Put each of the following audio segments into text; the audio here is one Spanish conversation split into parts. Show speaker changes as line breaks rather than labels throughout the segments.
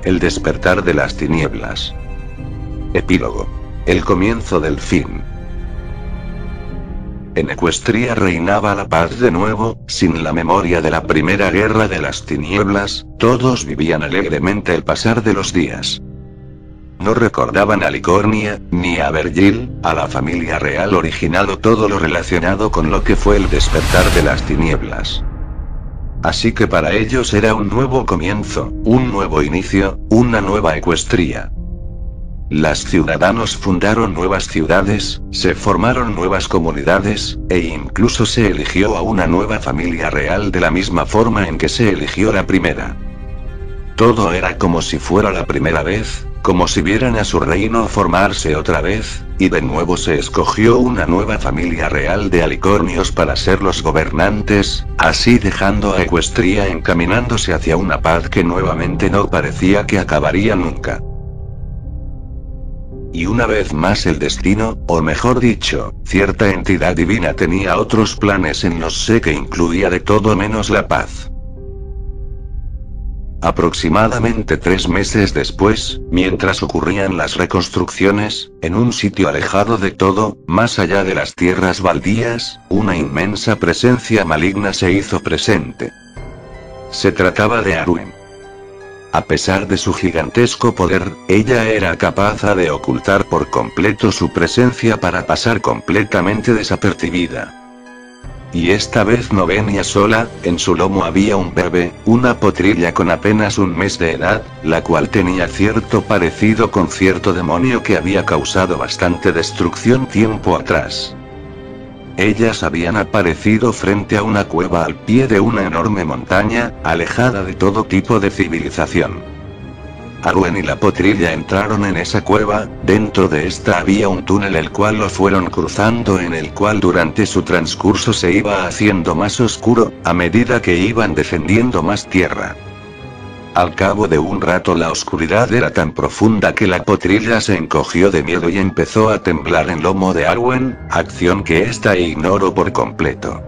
El despertar de las tinieblas. Epílogo. El comienzo del fin. En Equestria reinaba la paz de nuevo, sin la memoria de la primera guerra de las tinieblas, todos vivían alegremente el pasar de los días. No recordaban a Licornia, ni a Vergil, a la familia real original o todo lo relacionado con lo que fue el despertar de las tinieblas. Así que para ellos era un nuevo comienzo, un nuevo inicio, una nueva Equestria. Los ciudadanos fundaron nuevas ciudades, se formaron nuevas comunidades, e incluso se eligió a una nueva familia real de la misma forma en que se eligió la primera. Todo era como si fuera la primera vez, como si vieran a su reino formarse otra vez, y de nuevo se escogió una nueva familia real de alicornios para ser los gobernantes, así dejando a Equestria encaminándose hacia una paz que nuevamente no parecía que acabaría nunca. Y una vez más el destino, o mejor dicho, cierta entidad divina tenía otros planes en los sé que incluía de todo menos la paz. Aproximadamente 3 meses después, mientras ocurrían las reconstrucciones, en un sitio alejado de todo, más allá de las tierras baldías, una inmensa presencia maligna se hizo presente. Se trataba de Arwen. A pesar de su gigantesco poder, ella era capaz de ocultar por completo su presencia para pasar completamente desapercibida. Y esta vez no venía sola, en su lomo había un bebé, una potrilla con apenas un mes de edad, la cual tenía cierto parecido con cierto demonio que había causado bastante destrucción tiempo atrás. Ellas habían aparecido frente a una cueva al pie de una enorme montaña, alejada de todo tipo de civilización. Arwen y la potrilla entraron en esa cueva, dentro de esta había un túnel el cual lo fueron cruzando en el cual durante su transcurso se iba haciendo más oscuro, a medida que iban descendiendo más tierra. Al cabo de un rato la oscuridad era tan profunda que la potrilla se encogió de miedo y empezó a temblar en lomo de Arwen, acción que ésta ignoró por completo.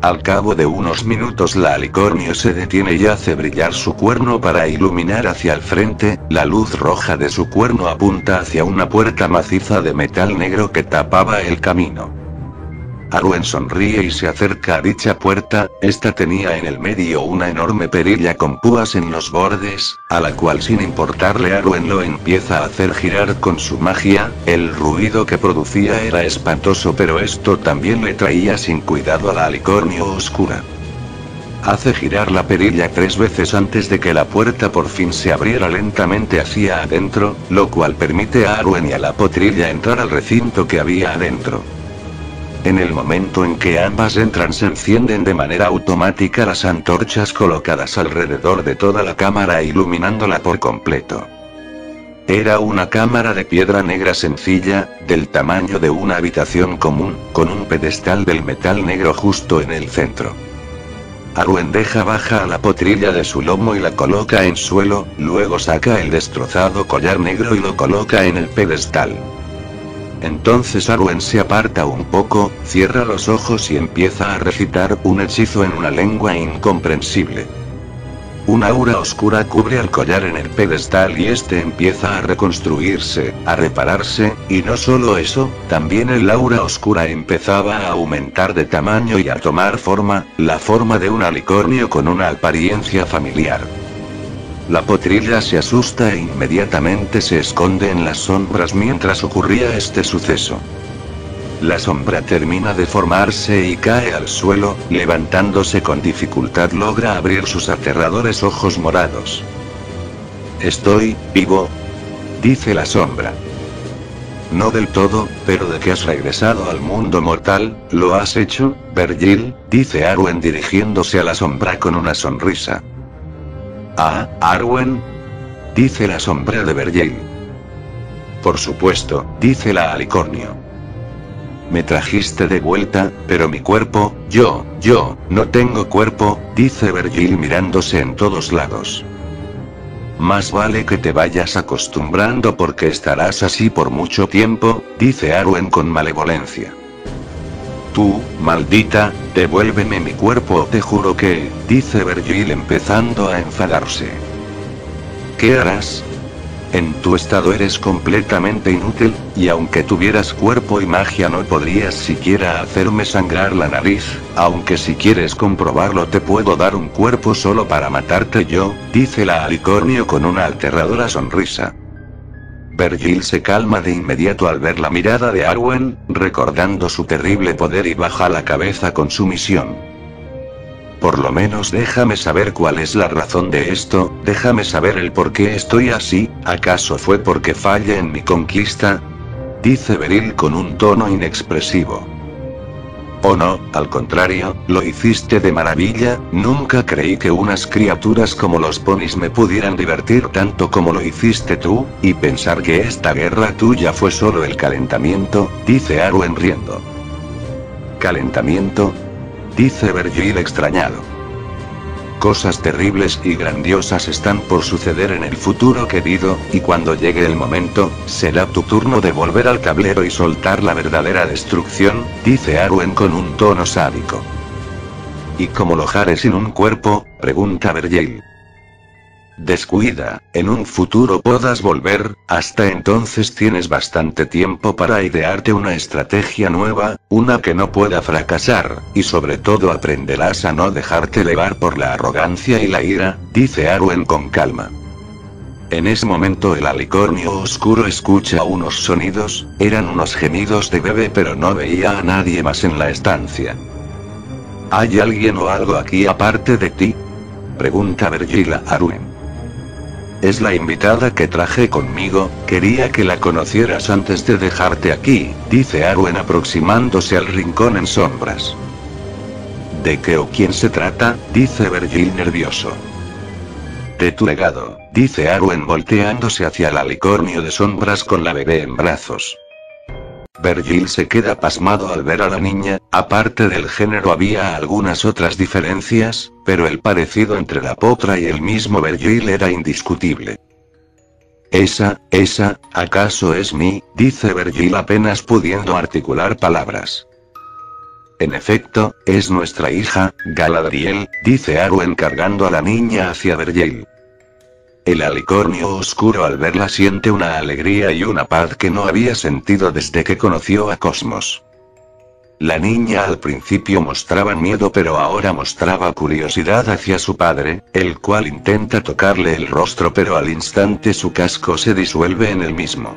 Al cabo de unos minutos la alicornio se detiene y hace brillar su cuerno para iluminar hacia el frente, la luz roja de su cuerno apunta hacia una puerta maciza de metal negro que tapaba el camino. Arwen sonríe y se acerca a dicha puerta, esta tenía en el medio una enorme perilla con púas en los bordes, a la cual sin importarle Arwen lo empieza a hacer girar con su magia, el ruido que producía era espantoso pero esto también le traía sin cuidado a la alicornio oscura. Hace girar la perilla 3 veces antes de que la puerta por fin se abriera lentamente hacia adentro, lo cual permite a Arwen y a la potrilla entrar al recinto que había adentro. En el momento en que ambas entran se encienden de manera automática las antorchas colocadas alrededor de toda la cámara iluminándola por completo. Era una cámara de piedra negra sencilla, del tamaño de una habitación común, con un pedestal del metal negro justo en el centro. Arwen deja baja a la potrilla de su lomo y la coloca en suelo, luego saca el destrozado collar negro y lo coloca en el pedestal. Entonces Arwen se aparta un poco, cierra los ojos y empieza a recitar un hechizo en una lengua incomprensible. Una aura oscura cubre al collar en el pedestal y este empieza a reconstruirse, a repararse, y no solo eso, también el aura oscura empezaba a aumentar de tamaño y a tomar forma, la forma de un alicornio con una apariencia familiar. La potrilla se asusta e inmediatamente se esconde en las sombras mientras ocurría este suceso. La sombra termina de formarse y cae al suelo, levantándose con dificultad logra abrir sus aterradores ojos morados. «Estoy vivo», dice la sombra. «No del todo, pero de que has regresado al mundo mortal, ¿lo has hecho, Vergil?», dice Arwen dirigiéndose a la sombra con una sonrisa. «Ah, Arwen», dice la sombra de Vergil. «Por supuesto», dice la alicornio. «Me trajiste de vuelta, pero mi cuerpo, yo, no tengo cuerpo», dice Vergil mirándose en todos lados. «Más vale que te vayas acostumbrando porque estarás así por mucho tiempo», dice Arwen con malevolencia. «Tú, maldita, devuélveme mi cuerpo o te juro que», dice Vergil empezando a enfadarse. ¿Qué harás? En tu estado eres completamente inútil, y aunque tuvieras cuerpo y magia no podrías siquiera hacerme sangrar la nariz, aunque si quieres comprobarlo te puedo dar un cuerpo solo para matarte yo, dice la alicornio con una aterradora sonrisa. Vergil se calma de inmediato al ver la mirada de Arwen, recordando su terrible poder y baja la cabeza con sumisión. Por lo menos déjame saber cuál es la razón de esto, déjame saber el por qué estoy así, ¿acaso fue porque fallé en mi conquista? Dice Beryl con un tono inexpresivo. Oh no, al contrario, lo hiciste de maravilla, nunca creí que unas criaturas como los ponis me pudieran divertir tanto como lo hiciste tú, y pensar que esta guerra tuya fue solo el calentamiento, dice Arwen riendo. ¿Calentamiento? Dice Vergil extrañado. Cosas terribles y grandiosas están por suceder en el futuro querido, y cuando llegue el momento, será tu turno de volver al tablero y soltar la verdadera destrucción, dice Arwen con un tono sádico. ¿Y cómo lo haré sin un cuerpo? Pregunta Vergil. Descuida, en un futuro podrás volver, hasta entonces tienes bastante tiempo para idearte una estrategia nueva, una que no pueda fracasar, y sobre todo aprenderás a no dejarte llevar por la arrogancia y la ira, dice Arwen con calma. En ese momento el alicornio oscuro escucha unos sonidos, eran unos gemidos de bebé pero no veía a nadie más en la estancia. ¿Hay alguien o algo aquí aparte de ti? Pregunta Vergil a Arwen. Es la invitada que traje conmigo, quería que la conocieras antes de dejarte aquí, dice Arwen aproximándose al rincón en sombras. ¿De qué o quién se trata? Dice Vergil nervioso. De tu legado, dice Arwen volteándose hacia el alicornio de sombras con la bebé en brazos. Vergil se queda pasmado al ver a la niña, aparte del género había algunas otras diferencias, pero el parecido entre la potra y el mismo Vergil era indiscutible. Esa, ¿acaso es mí? Dice Vergil apenas pudiendo articular palabras. En efecto, es nuestra hija, Galadriel, dice Arwen cargando a la niña hacia Vergil. El alicornio oscuro al verla siente una alegría y una paz que no había sentido desde que conoció a Cosmos. La niña al principio mostraba miedo pero ahora mostraba curiosidad hacia su padre, el cual intenta tocarle el rostro pero al instante su casco se disuelve en el mismo.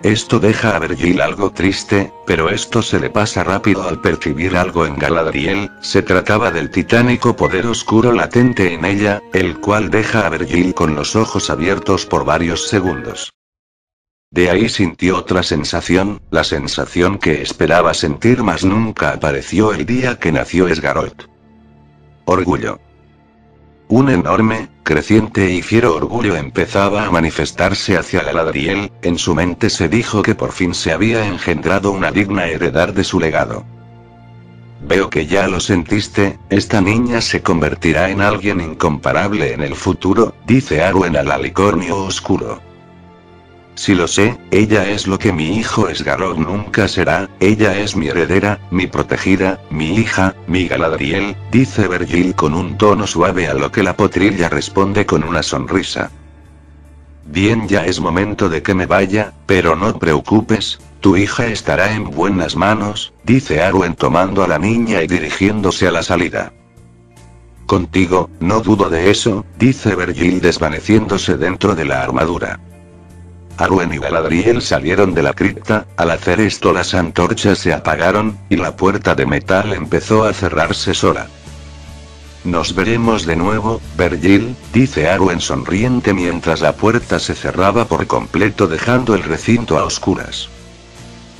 Esto deja a Vergil algo triste, pero esto se le pasa rápido al percibir algo en Galadriel, se trataba del titánico poder oscuro latente en ella, el cual deja a Vergil con los ojos abiertos por varios segundos. De ahí sintió otra sensación, la sensación que esperaba sentir mas nunca apareció el día que nació Esgaroth. Orgullo. Un enorme, creciente y fiero orgullo empezaba a manifestarse hacia Galadriel, en su mente se dijo que por fin se había engendrado una digna heredad de su legado. Veo que ya lo sentiste, esta niña se convertirá en alguien incomparable en el futuro, dice Arwen al alicornio oscuro. Si lo sé, ella es lo que mi hijo Esgaroth nunca será, ella es mi heredera, mi protegida, mi hija, mi Galadriel, dice Vergil con un tono suave a lo que la potrilla responde con una sonrisa. Bien, ya es momento de que me vaya, pero no te preocupes, tu hija estará en buenas manos, dice Arwen tomando a la niña y dirigiéndose a la salida. Contigo, no dudo de eso, dice Vergil desvaneciéndose dentro de la armadura. Arwen y Galadriel salieron de la cripta, al hacer esto las antorchas se apagaron, y la puerta de metal empezó a cerrarse sola. Nos veremos de nuevo, Vergil, dice Arwen sonriente mientras la puerta se cerraba por completo dejando el recinto a oscuras.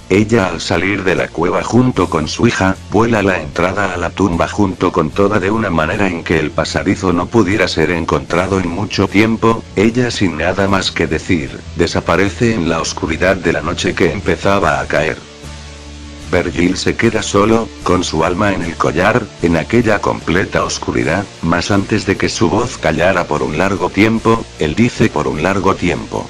Ella al salir de la cueva junto con su hija, vuela a la entrada a la tumba junto con toda de una manera en que el pasadizo no pudiera ser encontrado en mucho tiempo, ella sin nada más que decir, desaparece en la oscuridad de la noche que empezaba a caer. Vergil se queda solo, con su alma en el collar, en aquella completa oscuridad, mas antes de que su voz callara por un largo tiempo, él dice por un largo tiempo.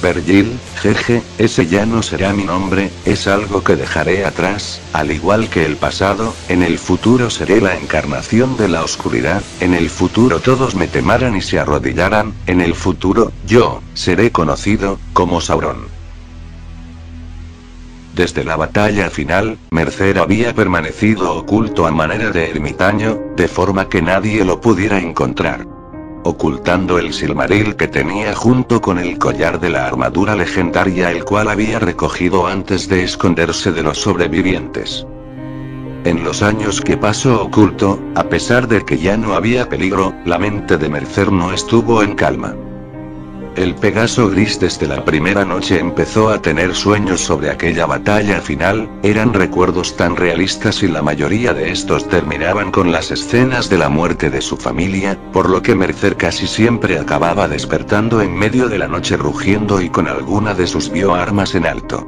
Vergil, jeje, ese ya no será mi nombre, es algo que dejaré atrás, al igual que el pasado, en el futuro seré la encarnación de la oscuridad, en el futuro todos me temerán y se arrodillaran, en el futuro, yo, seré conocido, como Sauron. Desde la batalla final, Mercer había permanecido oculto a manera de ermitaño, de forma que nadie lo pudiera encontrar. Ocultando el Silmaril que tenía junto con el collar de la armadura legendaria el cual había recogido antes de esconderse de los sobrevivientes. En los años que pasó oculto, a pesar de que ya no había peligro, la mente de Mercer no estuvo en calma. El Pegaso Gris desde la primera noche empezó a tener sueños sobre aquella batalla final, eran recuerdos tan realistas y la mayoría de estos terminaban con las escenas de la muerte de su familia, por lo que Mercer casi siempre acababa despertando en medio de la noche rugiendo y con alguna de sus bioarmas en alto.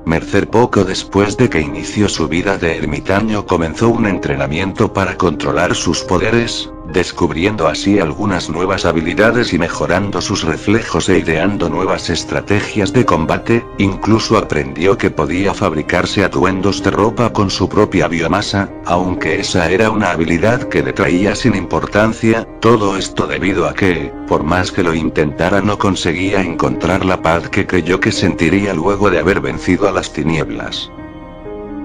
Mercer poco después de que inició su vida de ermitaño comenzó un entrenamiento para controlar sus poderes, descubriendo así algunas nuevas habilidades y mejorando sus reflejos e ideando nuevas estrategias de combate, incluso aprendió que podía fabricarse atuendos de ropa con su propia biomasa, aunque esa era una habilidad que le traía sin importancia, todo esto debido a que, por más que lo intentara no conseguía encontrar la paz que creyó que sentiría luego de haber vencido a las tinieblas.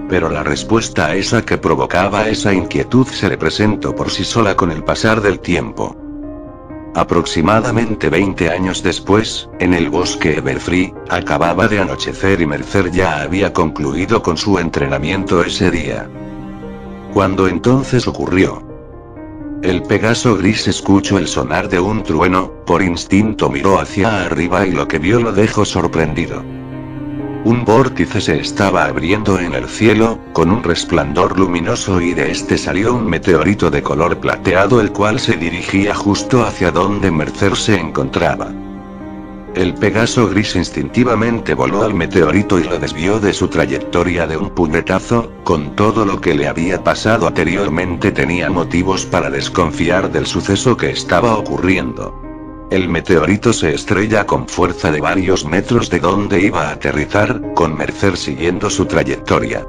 Pero la respuesta a esa que provocaba esa inquietud se le presentó por sí sola con el pasar del tiempo. Aproximadamente 20 años después, en el bosque Everfree, acababa de anochecer y Mercer ya había concluido con su entrenamiento ese día. Cuando entonces ocurrió. El Pegaso Gris escuchó el sonar de un trueno, por instinto miró hacia arriba y lo que vio lo dejó sorprendido. Un vórtice se estaba abriendo en el cielo, con un resplandor luminoso y de este salió un meteorito de color plateado el cual se dirigía justo hacia donde Mercer se encontraba. El Pegaso Gris instintivamente voló al meteorito y lo desvió de su trayectoria de un puñetazo, con todo lo que le había pasado anteriormente tenía motivos para desconfiar del suceso que estaba ocurriendo. El meteorito se estrella con fuerza de varios metros de donde iba a aterrizar, con Mercer siguiendo su trayectoria.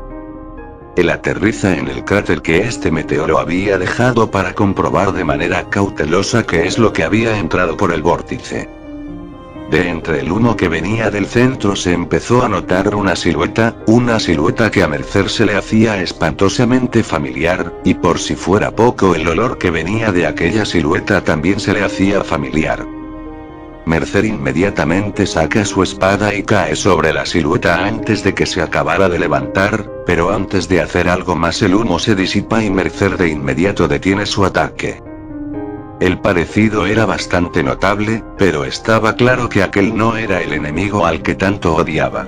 Él aterriza en el cráter que este meteoro había dejado para comprobar de manera cautelosa qué es lo que había entrado por el vórtice. De entre el humo que venía del centro se empezó a notar una silueta que a Mercer se le hacía espantosamente familiar, y por si fuera poco el olor que venía de aquella silueta también se le hacía familiar. Mercer inmediatamente saca su espada y cae sobre la silueta antes de que se acabara de levantar, pero antes de hacer algo más el humo se disipa y Mercer de inmediato detiene su ataque. El parecido era bastante notable, pero estaba claro que aquel no era el enemigo al que tanto odiaba.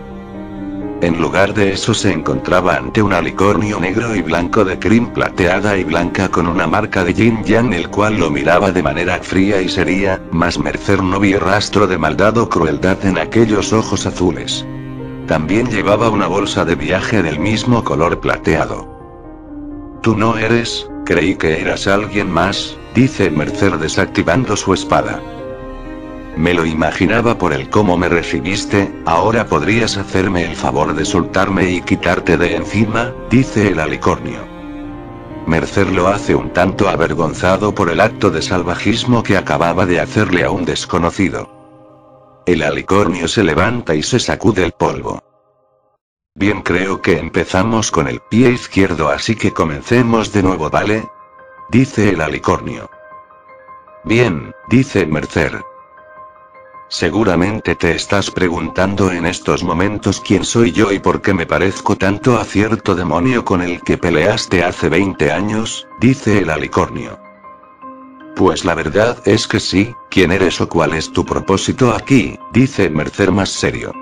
En lugar de eso se encontraba ante un alicornio negro y blanco de crin plateada y blanca con una marca de yin yang el cual lo miraba de manera fría y seria, mas Mercer no vio rastro de maldad o crueldad en aquellos ojos azules. También llevaba una bolsa de viaje del mismo color plateado. «Tú no eres, creí que eras alguien más», dice Mercer desactivando su espada. «Me lo imaginaba por el cómo me recibiste, ahora podrías hacerme el favor de soltarme y quitarte de encima», dice el alicornio. Mercer lo hace un tanto avergonzado por el acto de salvajismo que acababa de hacerle a un desconocido. El alicornio se levanta y se sacude el polvo. «Bien, creo que empezamos con el pie izquierdo, así que comencemos de nuevo, ¿vale?», dice el alicornio. «Bien», dice Mercer. «Seguramente te estás preguntando en estos momentos quién soy yo y por qué me parezco tanto a cierto demonio con el que peleaste hace 20 años», dice el alicornio. «Pues la verdad es que sí, ¿quién eres o cuál es tu propósito aquí?», dice Mercer más serio.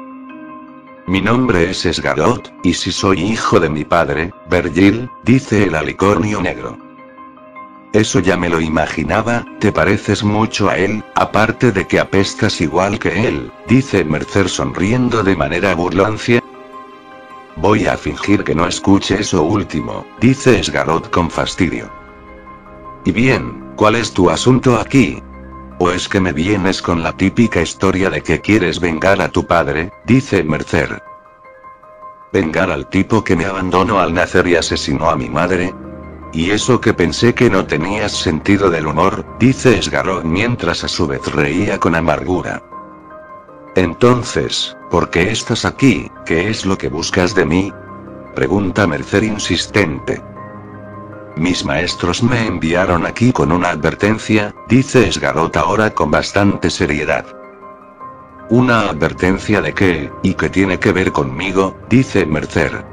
«Mi nombre es Esgaroth, y si soy hijo de mi padre, Vergil», dice el alicornio negro. «Eso ya me lo imaginaba, te pareces mucho a él, aparte de que apestas igual que él», dice Mercer sonriendo de manera burlancia. «Voy a fingir que no escuche eso último», dice Esgaroth con fastidio. «Y bien, ¿cuál es tu asunto aquí?», ¿O es que me vienes con la típica historia de que quieres vengar a tu padre?, dice Mercer. ¿Vengar al tipo que me abandonó al nacer y asesinó a mi madre? Y eso que pensé que no tenías sentido del humor, dice Sgarrod mientras a su vez reía con amargura. Entonces, ¿por qué estás aquí? ¿Qué es lo que buscas de mí?, pregunta Mercer insistente. Mis maestros me enviaron aquí con una advertencia, dice Sgarrod ahora con bastante seriedad. ¿Una advertencia de qué, y qué tiene que ver conmigo?, dice Mercer.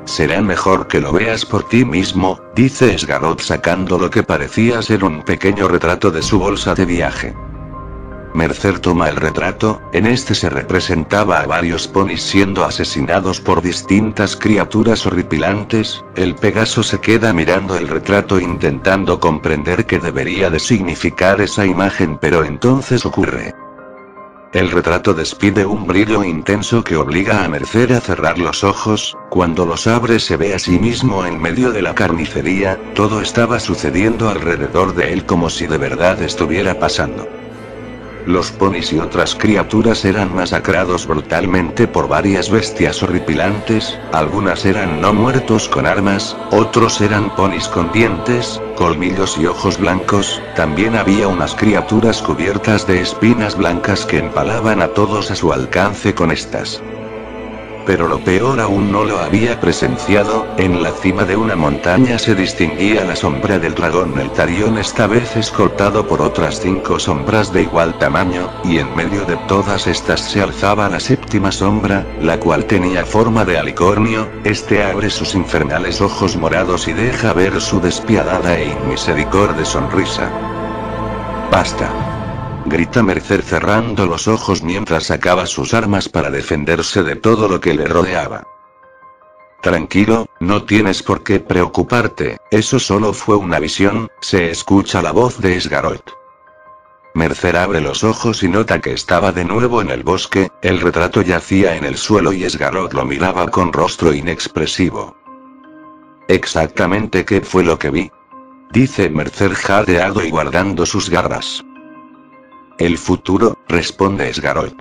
Será mejor que lo veas por ti mismo, dice Sgarrod sacando lo que parecía ser un pequeño retrato de su bolsa de viaje. Mercer toma el retrato, en este se representaba a varios ponis siendo asesinados por distintas criaturas horripilantes. El Pegaso se queda mirando el retrato intentando comprender qué debería de significar esa imagen, pero entonces ocurre. El retrato despide un brillo intenso que obliga a Mercer a cerrar los ojos. Cuando los abre se ve a sí mismo en medio de la carnicería. Todo estaba sucediendo alrededor de él como si de verdad estuviera pasando. Los ponis y otras criaturas eran masacrados brutalmente por varias bestias horripilantes. Algunas eran no muertos con armas, otros eran ponis con dientes, colmillos y ojos blancos. También había unas criaturas cubiertas de espinas blancas que empalaban a todos a su alcance con estas. Pero lo peor aún no lo había presenciado. En la cima de una montaña se distinguía la sombra del dragón Eltarion, esta vez escoltado por otras 5 sombras de igual tamaño, y en medio de todas estas se alzaba la séptima sombra, la cual tenía forma de alicornio. Este abre sus infernales ojos morados y deja ver su despiadada e inmisericorde sonrisa. ¡Basta!, grita Mercer cerrando los ojos mientras sacaba sus armas para defenderse de todo lo que le rodeaba. Tranquilo, no tienes por qué preocuparte, eso solo fue una visión, se escucha la voz de Sgarrod. Mercer abre los ojos y nota que estaba de nuevo en el bosque. El retrato yacía en el suelo y Sgarrod lo miraba con rostro inexpresivo. ¿Exactamente qué fue lo que vi?, dice Mercer jadeado y guardando sus garras. El futuro, responde Sgarrod.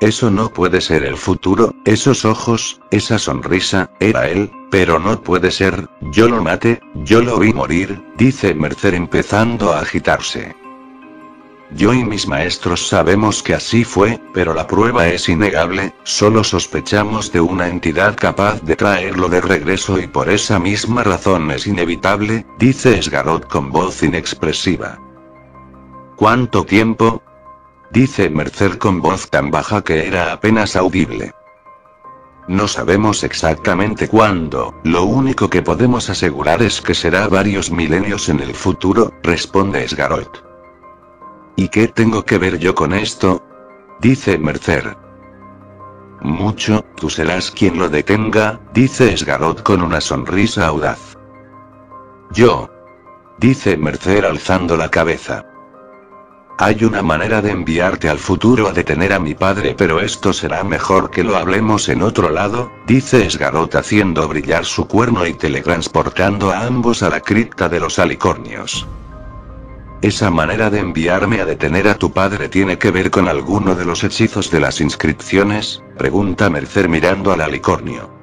Eso no puede ser el futuro, esos ojos, esa sonrisa, era él, pero no puede ser, yo lo maté, yo lo vi morir, dice Mercer empezando a agitarse. Yo y mis maestros sabemos que así fue, pero la prueba es innegable, solo sospechamos de una entidad capaz de traerlo de regreso y por esa misma razón es inevitable, dice Sgarrod con voz inexpresiva. ¿Cuánto tiempo?, dice Mercer con voz tan baja que era apenas audible. No sabemos exactamente cuándo, lo único que podemos asegurar es que será varios milenios en el futuro, responde Sgarrod. ¿Y qué tengo que ver yo con esto?, dice Mercer. Mucho, tú serás quien lo detenga, dice Sgarrod con una sonrisa audaz. Yo, dice Mercer alzando la cabeza. Hay una manera de enviarte al futuro a detener a mi padre, pero esto será mejor que lo hablemos en otro lado, dice Sgarrod haciendo brillar su cuerno y teletransportando a ambos a la cripta de los alicornios. ¿Esa manera de enviarme a detener a tu padre tiene que ver con alguno de los hechizos de las inscripciones?, pregunta Mercer mirando al alicornio.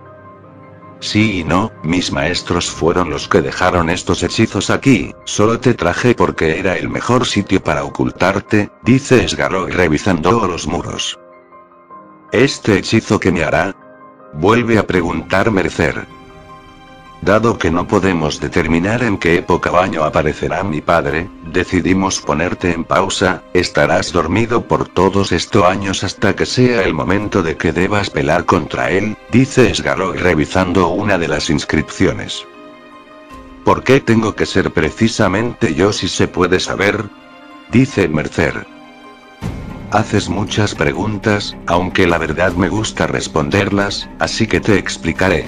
Sí y no, mis maestros fueron los que dejaron estos hechizos aquí, solo te traje porque era el mejor sitio para ocultarte, dice Sgarrod revisando los muros. ¿Este hechizo qué me hará?, vuelve a preguntar Mercer. Dado que no podemos determinar en qué época o año aparecerá mi padre, decidimos ponerte en pausa. Estarás dormido por todos estos años hasta que sea el momento de que debas pelear contra él, dice Sgarrod revisando una de las inscripciones. ¿Por qué tengo que ser precisamente yo si se puede saber?, dice Mercer. Haces muchas preguntas, aunque la verdad me gusta responderlas, así que te explicaré.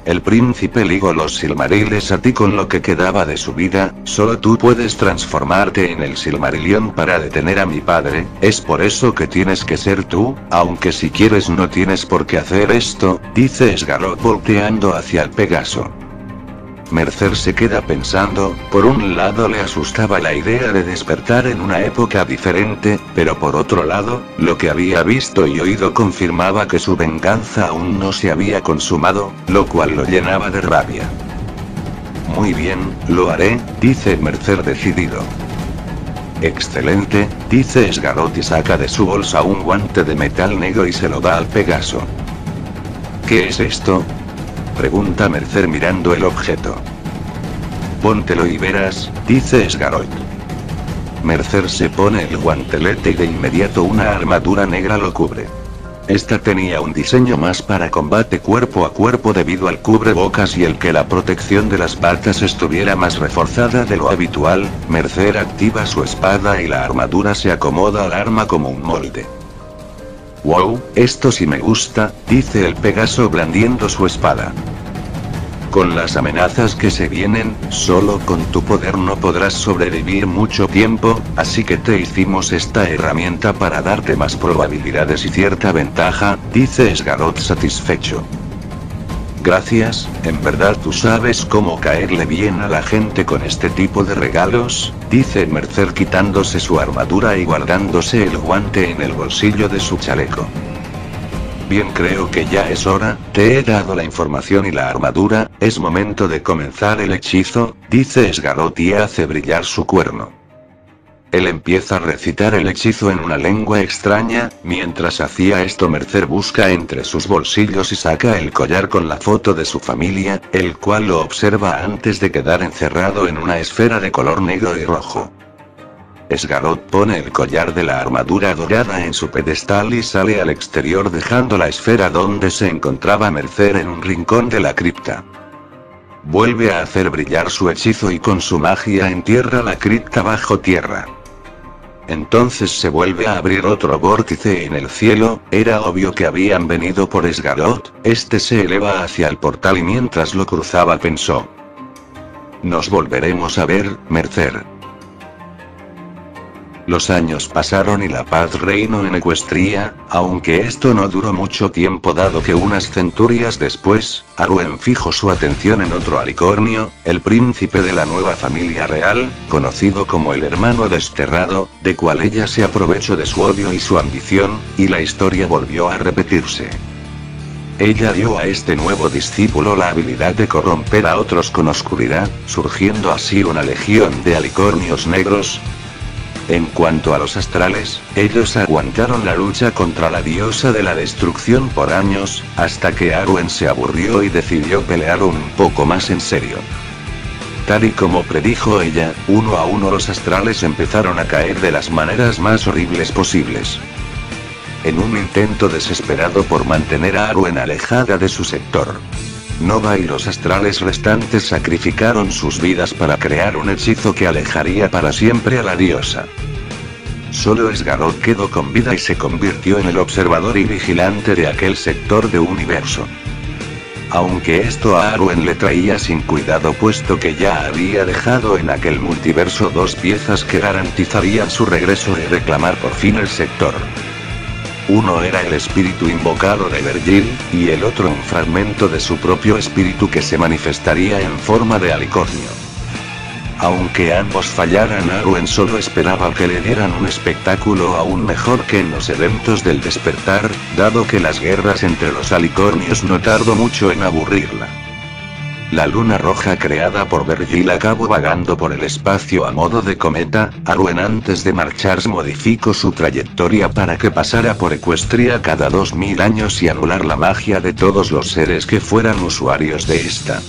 El príncipe ligó los Silmariles a ti con lo que quedaba de su vida, solo tú puedes transformarte en el Silmarillion para detener a mi padre, es por eso que tienes que ser tú, aunque si quieres no tienes por qué hacer esto, dice Sgarrod volteando hacia el Pegaso. Mercer se queda pensando. Por un lado le asustaba la idea de despertar en una época diferente, pero por otro lado, lo que había visto y oído confirmaba que su venganza aún no se había consumado, lo cual lo llenaba de rabia. Muy bien, lo haré, dice Mercer decidido. Excelente, dice Sgarot y saca de su bolsa un guante de metal negro y se lo da al Pegaso. ¿Qué es esto?, pregunta Mercer mirando el objeto. Póntelo y verás, dice Sgarot. Mercer se pone el guantelete y de inmediato una armadura negra lo cubre. Esta tenía un diseño más para combate cuerpo a cuerpo debido al cubrebocas y el que la protección de las patas estuviera más reforzada de lo habitual. Mercer activa su espada y la armadura se acomoda al arma como un molde. Wow, esto sí me gusta, dice el Pegaso blandiendo su espada. Con las amenazas que se vienen, solo con tu poder no podrás sobrevivir mucho tiempo, así que te hicimos esta herramienta para darte más probabilidades y cierta ventaja, dice Sgarot satisfecho. Gracias, en verdad tú sabes cómo caerle bien a la gente con este tipo de regalos, dice Mercer quitándose su armadura y guardándose el guante en el bolsillo de su chaleco. Bien, creo que ya es hora, te he dado la información y la armadura, es momento de comenzar el hechizo, dice Sgarot y hace brillar su cuerno. Él empieza a recitar el hechizo en una lengua extraña. Mientras hacía esto, Mercer busca entre sus bolsillos y saca el collar con la foto de su familia, el cual lo observa antes de quedar encerrado en una esfera de color negro y rojo. Sgarot pone el collar de la armadura dorada en su pedestal y sale al exterior dejando la esfera donde se encontraba Mercer en un rincón de la cripta. Vuelve a hacer brillar su hechizo y con su magia entierra la cripta bajo tierra. Entonces se vuelve a abrir otro vórtice en el cielo. Era obvio que habían venido por Sgarot. Este se eleva hacia el portal y mientras lo cruzaba pensó: nos volveremos a ver, Mercer. Los años pasaron y la paz reinó en Ecuestria, aunque esto no duró mucho tiempo dado que unas centurias después, Arwen fijó su atención en otro alicornio, el príncipe de la nueva familia real, conocido como el hermano desterrado, de cual ella se aprovechó de su odio y su ambición, y la historia volvió a repetirse. Ella dio a este nuevo discípulo la habilidad de corromper a otros con oscuridad, surgiendo así una legión de alicornios negros. En cuanto a los astrales, ellos aguantaron la lucha contra la diosa de la destrucción por años, hasta que Arwen se aburrió y decidió pelear un poco más en serio. Tal y como predijo ella, uno a uno los astrales empezaron a caer de las maneras más horribles posibles. En un intento desesperado por mantener a Arwen alejada de su sector, Nova y los astrales restantes sacrificaron sus vidas para crear un hechizo que alejaría para siempre a la diosa. Solo Sgarot quedó con vida y se convirtió en el observador y vigilante de aquel sector de universo. Aunque esto a Arwen le traía sin cuidado puesto que ya había dejado en aquel multiverso dos piezas que garantizarían su regreso y reclamar por fin el sector. Uno era el espíritu invocado de Vergil, y el otro un fragmento de su propio espíritu que se manifestaría en forma de alicornio. Aunque ambos fallaran, Arwen solo esperaba que le dieran un espectáculo aún mejor que en los eventos del despertar, dado que las guerras entre los alicornios no tardó mucho en aburrirla. La luna roja creada por Vergil acabó vagando por el espacio a modo de cometa. Arwen antes de marcharse modificó su trayectoria para que pasara por Ecuestria cada 2000 años y anular la magia de todos los seres que fueran usuarios de esta.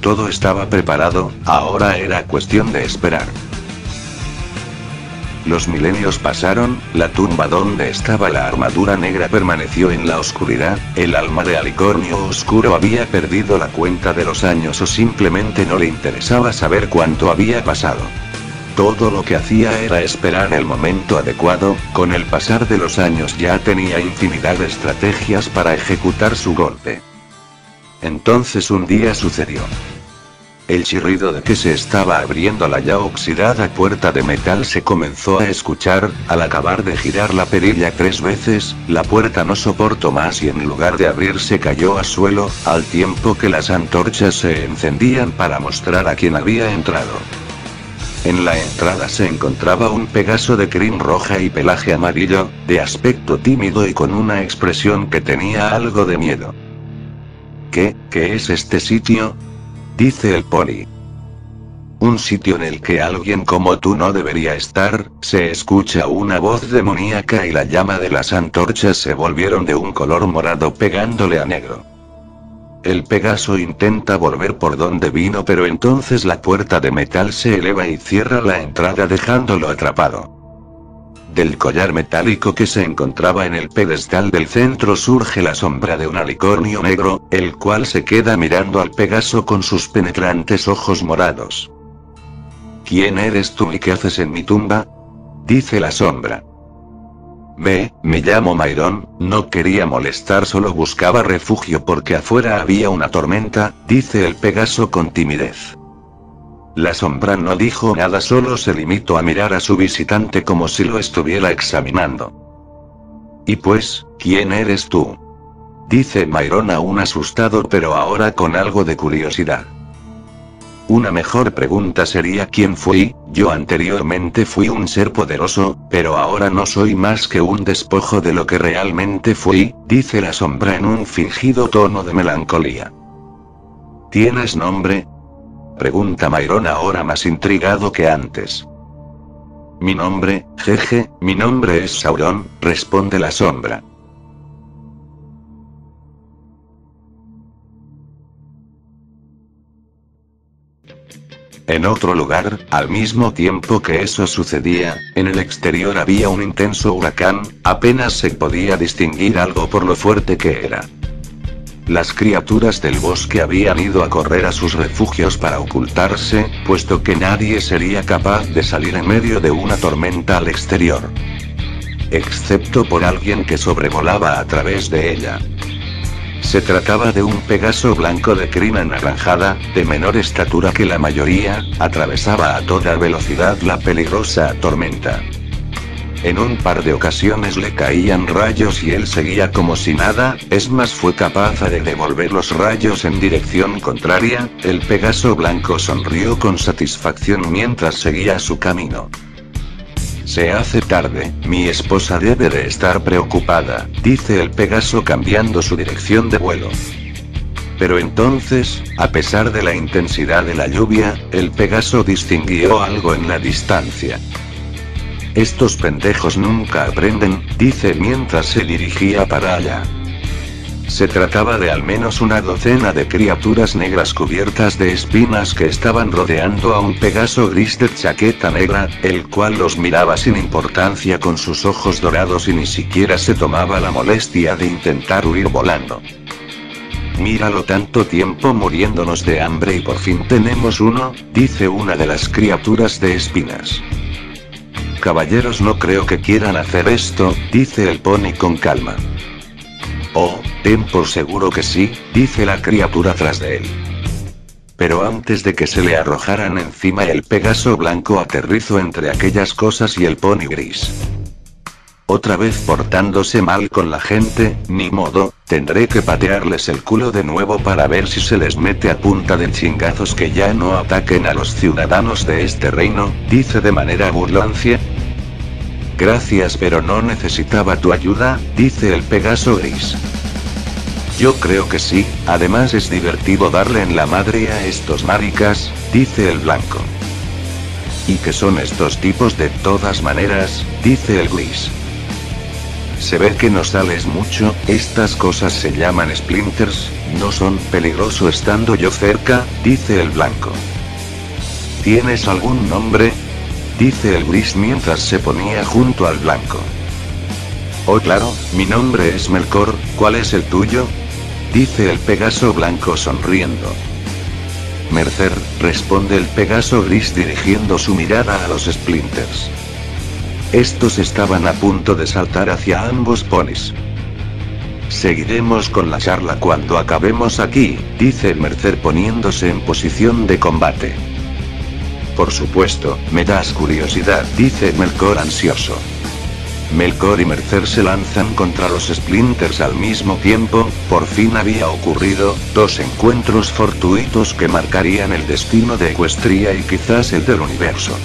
Todo estaba preparado, ahora era cuestión de esperar. Los milenios pasaron, la tumba donde estaba la armadura negra permaneció en la oscuridad. El alma de Alicornio Oscuro había perdido la cuenta de los años o simplemente no le interesaba saber cuánto había pasado. Todo lo que hacía era esperar el momento adecuado. Con el pasar de los años ya tenía infinidad de estrategias para ejecutar su golpe. Entonces un día sucedió. El chirrido de que se estaba abriendo la ya oxidada puerta de metal se comenzó a escuchar. Al acabar de girar la perilla 3 veces, la puerta no soportó más y en lugar de abrirse cayó al suelo, al tiempo que las antorchas se encendían para mostrar a quién había entrado. En la entrada se encontraba un Pegaso de crin roja y pelaje amarillo, de aspecto tímido y con una expresión que tenía algo de miedo. ¿Qué es este sitio?, dice el pony. Un sitio en el que alguien como tú no debería estar. Se escucha una voz demoníaca y la llama de las antorchas se volvieron de un color morado pegándole a negro. El Pegaso intenta volver por donde vino, pero entonces la puerta de metal se eleva y cierra la entrada dejándolo atrapado. Del collar metálico que se encontraba en el pedestal del centro surge la sombra de un unicornio negro, el cual se queda mirando al Pegaso con sus penetrantes ojos morados. ¿Quién eres tú y qué haces en mi tumba?, dice la sombra. Me llamo Myron, no quería molestar, solo buscaba refugio porque afuera había una tormenta, dice el Pegaso con timidez. La sombra no dijo nada, solo se limitó a mirar a su visitante como si lo estuviera examinando. Y pues, ¿quién eres tú?, dice Myron aún asustado pero ahora con algo de curiosidad. Una mejor pregunta sería ¿quién fui? Yo anteriormente fui un ser poderoso, pero ahora no soy más que un despojo de lo que realmente fui, dice la sombra en un fingido tono de melancolía. ¿Tienes nombre?, pregunta Myron ahora más intrigado que antes. Mi nombre, jeje, mi nombre es Sauron, responde la sombra. En otro lugar, al mismo tiempo que eso sucedía, en el exterior había un intenso huracán, apenas se podía distinguir algo por lo fuerte que era. Las criaturas del bosque habían ido a correr a sus refugios para ocultarse, puesto que nadie sería capaz de salir en medio de una tormenta al exterior. Excepto por alguien que sobrevolaba a través de ella. Se trataba de un Pegaso blanco de crin anaranjada, de menor estatura que la mayoría, atravesaba a toda velocidad la peligrosa tormenta. En un par de ocasiones le caían rayos y él seguía como si nada, es más fue capaz de devolver los rayos en dirección contraria. El Pegaso blanco sonrió con satisfacción mientras seguía su camino. Se hace tarde, mi esposa debe de estar preocupada, dice el Pegaso cambiando su dirección de vuelo. Pero entonces, a pesar de la intensidad de la lluvia, el Pegaso distinguió algo en la distancia. Estos pendejos nunca aprenden, dice mientras se dirigía para allá. Se trataba de al menos una docena de criaturas negras cubiertas de espinas que estaban rodeando a un Pegaso gris de chaqueta negra, el cual los miraba sin importancia con sus ojos dorados y ni siquiera se tomaba la molestia de intentar huir volando. Míralo, tanto tiempo muriéndonos de hambre y por fin tenemos uno, dice una de las criaturas de espinas. Caballeros, no creo que quieran hacer esto, dice el pony con calma. Oh, ten por seguro que sí, dice la criatura tras de él. Pero antes de que se le arrojaran encima, el Pegaso blanco aterrizó entre aquellas cosas y el pony gris. Otra vez portándose mal con la gente, ni modo, tendré que patearles el culo de nuevo para ver si se les mete a punta de chingazos que ya no ataquen a los ciudadanos de este reino, dice de manera burlancia. Gracias, pero no necesitaba tu ayuda, dice el Pegaso gris. Yo creo que sí, además es divertido darle en la madre a estos maricas, dice el blanco. ¿Y qué son estos tipos de todas maneras?, dice el gris. Se ve que no sales mucho, estas cosas se llaman splinters, no son peligroso estando yo cerca, dice el blanco. ¿Tienes algún nombre?, dice el gris mientras se ponía junto al blanco. Oh claro, mi nombre es Melkor, ¿cuál es el tuyo?, dice el Pegaso blanco sonriendo. Mercer, responde el Pegaso gris dirigiendo su mirada a los splinters. Estos estaban a punto de saltar hacia ambos ponis. Seguiremos con la charla cuando acabemos aquí, dice Mercer poniéndose en posición de combate. Por supuesto, me das curiosidad, dice Melkor ansioso. Melkor y Mercer se lanzan contra los Splinters al mismo tiempo. Por fin había ocurrido, dos encuentros fortuitos que marcarían el destino de Equestria y quizás el del universo.